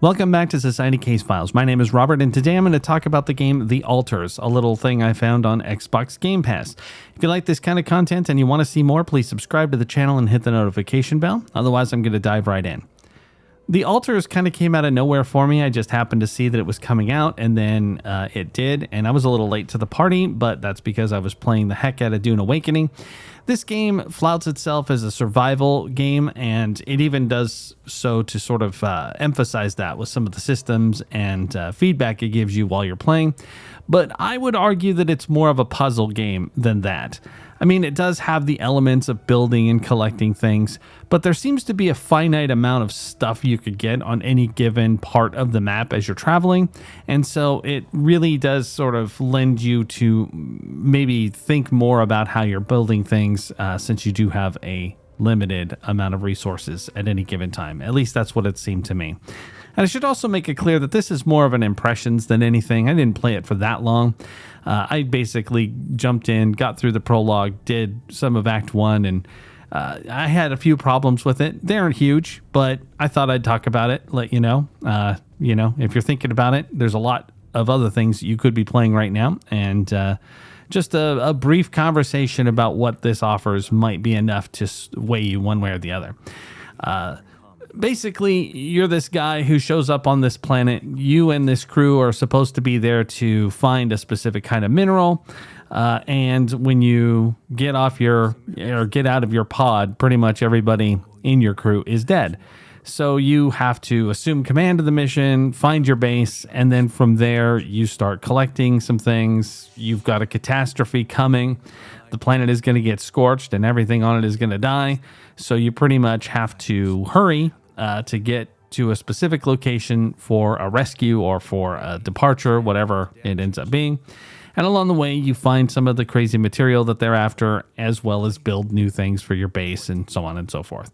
Welcome back to Society Case Files. My name is Robert, and today I'm going to talk about the game The Alters, a little thing I found on Xbox Game Pass. If you like this kind of content and you want to see more, please subscribe to the channel and hit the notification bell. Otherwise, I'm going to dive right in. The Alters kind of came out of nowhere for me. I just happened to see that it was coming out, and then it did, and I was a little late to the party, but that's because I was playing the heck out of Dune Awakening. This game flouts itself as a survival game, and it even does so to sort of emphasize that with some of the systems and feedback it gives you while you're playing. But I would argue that it's more of a puzzle game than that. I mean, it does have the elements of building and collecting things, but there seems to be a finite amount of stuff you could get on any given part of the map as you're traveling. And so it really does sort of lend you to maybe think more about how you're building things since you do have a limited amount of resources at any given time. At least that's what it seemed to me. And I should also make it clear that this is more of an impressions than anything. I didn't play it for that long. I basically jumped in, got through the prologue, did some of Act 1, and I had a few problems with it. They aren't huge, but I thought I'd talk about it, let you know. If you're thinking about it, there's a lot of other things you could be playing right now, and just a brief conversation about what this offers might be enough to sway you one way or the other. Basically, you're this guy who shows up on this planet. You and this crew are supposed to be there to find a specific kind of mineral. And when you get out of your pod, pretty much everybody in your crew is dead. So you have to assume command of the mission, find your base, and then from there you start collecting some things. You've got a catastrophe coming. The planet is going to get scorched and everything on it is going to die. So you pretty much have to hurry to get to a specific location for a rescue or for a departure, whatever it ends up being. And along the way, you find some of the crazy material that they're after, as well as build new things for your base and so on and so forth.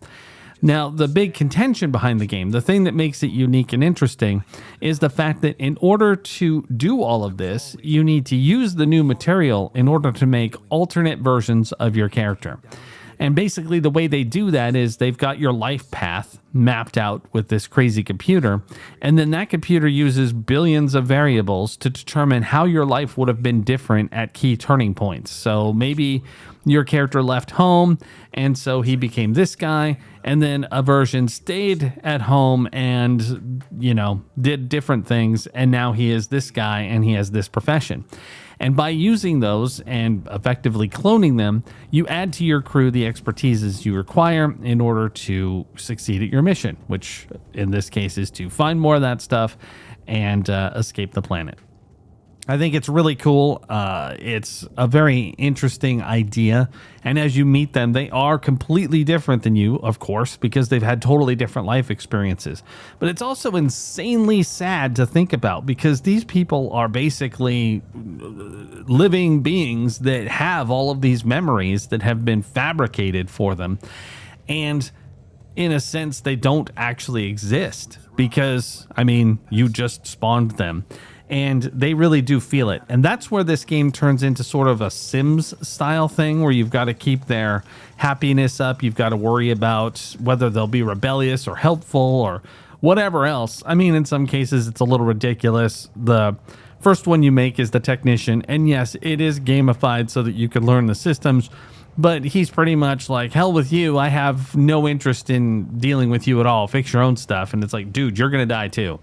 Now, the big contention behind the game, the thing that makes it unique and interesting, is the fact that in order to do all of this, you need to use the new material in order to make alternate versions of your character. And basically the way they do that is they've got your life path mapped out with this crazy computer, and then that computer uses billions of variables to determine how your life would have been different at key turning points. So maybe your character left home, and so he became this guy, and then a version stayed at home and, did different things, and now he is this guy and he has this profession. And by using those and effectively cloning them, you add to your crew the expertises you require in order to succeed at your mission, which in this case is to find more of that stuff and escape the planet. I think it's really cool. It's a very interesting idea. And as you meet them, they are completely different than you, of course, because they've had totally different life experiences. But it's also insanely sad to think about because these people are basically living beings that have all of these memories that have been fabricated for them. And in a sense, they don't actually exist because, you just spawned them. And they really do feel it. And that's where this game turns into sort of a Sims style thing where you've got to keep their happiness up. You've got to worry about whether they'll be rebellious or helpful or whatever else. In some cases, it's a little ridiculous. The first one you make is the technician. And yes, it is gamified so that you can learn the systems. But he's pretty much like, hell with you. I have no interest in dealing with you at all. Fix your own stuff. And it's like, dude, you're going to die too.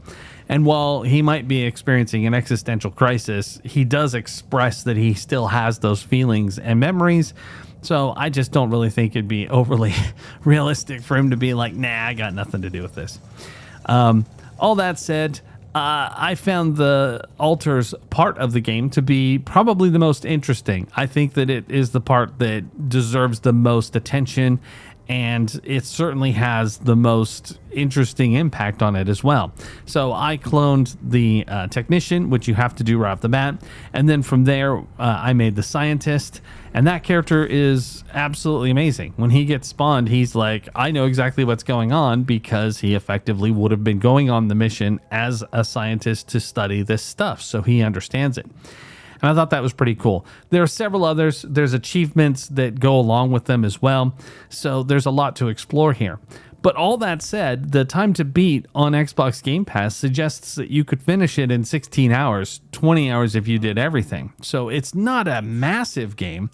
And while he might be experiencing an existential crisis, he does express that he still has those feelings and memories. So I just don't really think it'd be overly realistic for him to be like, nah, I got nothing to do with this. All that said, I found the Alters part of the game to be probably the most interesting. I think that it is the part that deserves the most attention, and it certainly has the most interesting impact on it as well. So I cloned the technician, which you have to do right off the bat, and then from there I made the scientist, and that character is absolutely amazing. When he gets spawned, he's like, I know exactly what's going on because he effectively would have been going on the mission as a scientist to study this stuff, so he understands it. And I thought that was pretty cool. There are several others. There's achievements that go along with them as well. So there's a lot to explore here. But all that said, the time to beat on Xbox Game Pass suggests that you could finish it in 16 hours, 20 hours if you did everything. So it's not a massive game,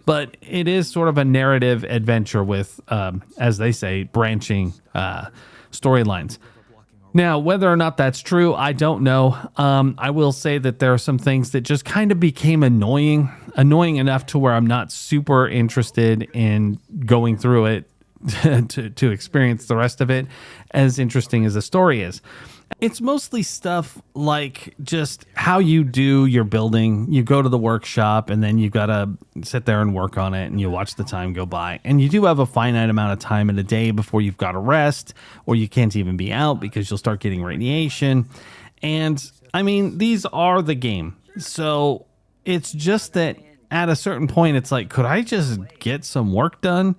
but it is sort of a narrative adventure with, as they say, branching storylines. Now, whether or not that's true, I don't know. I will say that there are some things that just kind of became annoying enough to where I'm not super interested in going through it to experience the rest of it, as interesting as the story is. It's mostly stuff like just how you do your building. You go to the workshop and then you got to sit there and work on it and you watch the time go by. And you do have a finite amount of time in a day before you've got to rest, or you can't even be out because you'll start getting radiation. And I mean, these are the game. So it's just that at a certain point, it's like, could I just get some work done?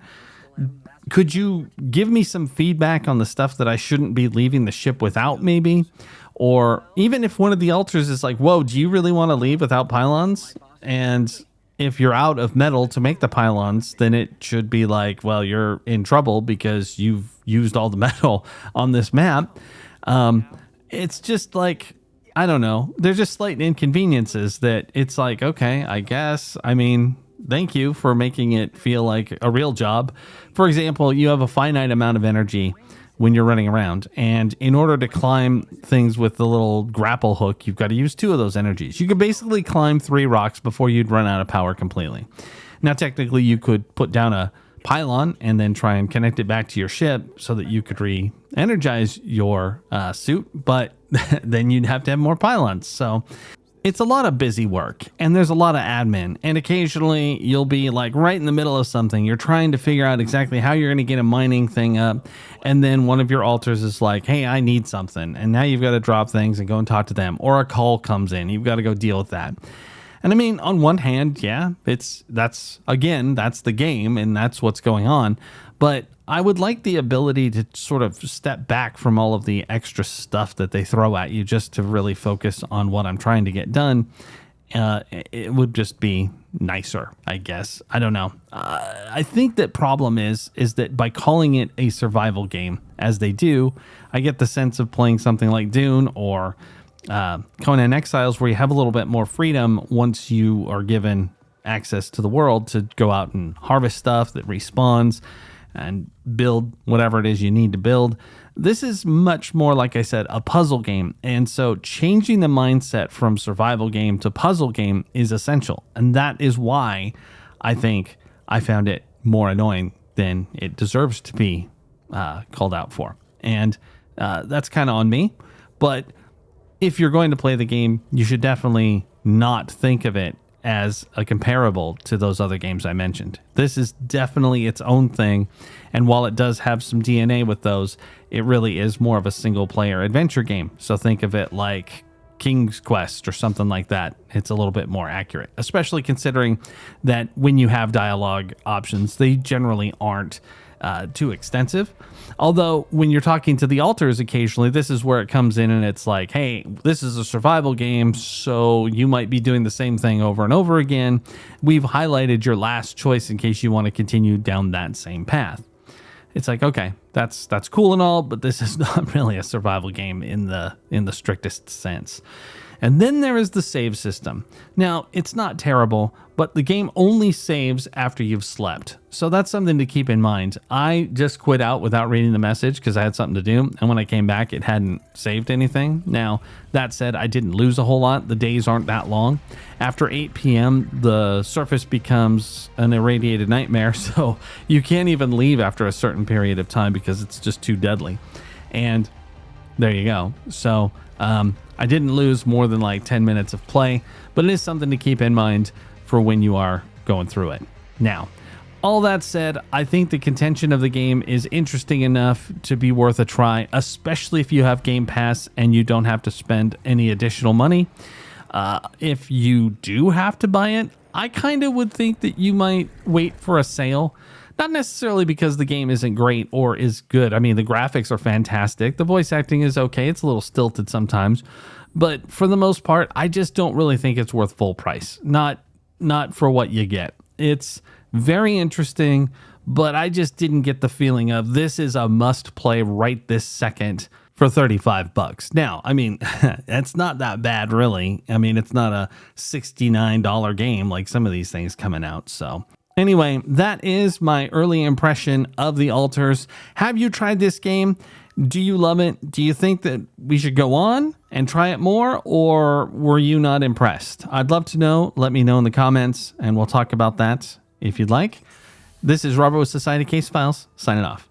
Could you give me some feedback on the stuff that I shouldn't be leaving the ship without, maybe? Or even if one of the altars is like, whoa, do you really want to leave without pylons? And if you're out of metal to make the pylons, then it should be like, well, you're in trouble because you've used all the metal on this map. It's just like, I don't know. There's just slight inconveniences that it's like, okay, I guess. I mean, thank you for making it feel like a real job. For example, you have a finite amount of energy when you're running around, and in order to climb things with the little grapple hook, you've got to use 2 of those energies. You could basically climb 3 rocks before you'd run out of power completely. Now, technically, you could put down a pylon and then try and connect it back to your ship so that you could re-energize your suit, but then you'd have to have more pylons. So it's a lot of busy work, and there's a lot of admin, and occasionally you'll be like right in the middle of something. You're trying to figure out exactly how you're going to get a mining thing up, and then one of your altars is like, hey, I need something, and now you've got to drop things and go and talk to them, or a call comes in. You've got to go deal with that. And I mean, on one hand, yeah, that's the game, and that's what's going on, but I would like the ability to sort of step back from all of the extra stuff that they throw at you just to really focus on what I'm trying to get done. It would just be nicer, I guess. I don't know. I think that problem is that by calling it a survival game, as they do, I get the sense of playing something like Dune or Conan Exiles, where you have a little bit more freedom once you are given access to the world to go out and harvest stuff that respawns and build whatever it is you need to build. This is much more, like I said, a puzzle game. And so changing the mindset from survival game to puzzle game is essential. And that is why I think I found it more annoying than it deserves to be called out for. And that's kind of on me. But if you're going to play the game, you should definitely not think of it as a comparable to those other games I mentioned. This is definitely its own thing, and while it does have some DNA with those, it really is more of a single-player adventure game. So think of it like King's Quest or something like that. It's a little bit more accurate, especially considering that when you have dialogue options, they generally aren't too extensive. Although when you're talking to the altars occasionally, this is where it comes in and it's like, hey, this is a survival game, so you might be doing the same thing over and over again. We've highlighted your last choice in case you want to continue down that same path. It's like, okay, that's cool and all, but this is not really a survival game in the strictest sense. And then there is the save system. Now, it's not terrible, but the game only saves after you've slept. So that's something to keep in mind. I just quit out without reading the message because I had something to do. And when I came back, it hadn't saved anything. Now, that said, I didn't lose a whole lot. The days aren't that long. After 8 p.m., the surface becomes an irradiated nightmare. So you can't even leave after a certain period of time because it's just too deadly. And there you go. So I didn't lose more than like 10 minutes of play, but it is something to keep in mind for when you are going through it. Now, all that said, I think the contention of the game is interesting enough to be worth a try, especially if you have Game Pass and you don't have to spend any additional money. If you do have to buy it, I kind of would think that you might wait for a sale. Not necessarily because the game isn't great or is good. I mean, the graphics are fantastic. The voice acting is okay. It's a little stilted sometimes. But for the most part, I just don't really think it's worth full price. Not for what you get. It's very interesting, but I just didn't get the feeling of this is a must play right this second for $35. Now, I mean, it's not that bad, really. I mean, it's not a $69 game like some of these things coming out. So anyway, that is my early impression of The Alters. Have you tried this game? Do you love it? Do you think that we should go on and try it more, or were you not impressed? I'd love to know. Let me know in the comments, and we'll talk about that if you'd like. This is Robert with Society Case Files, signing off.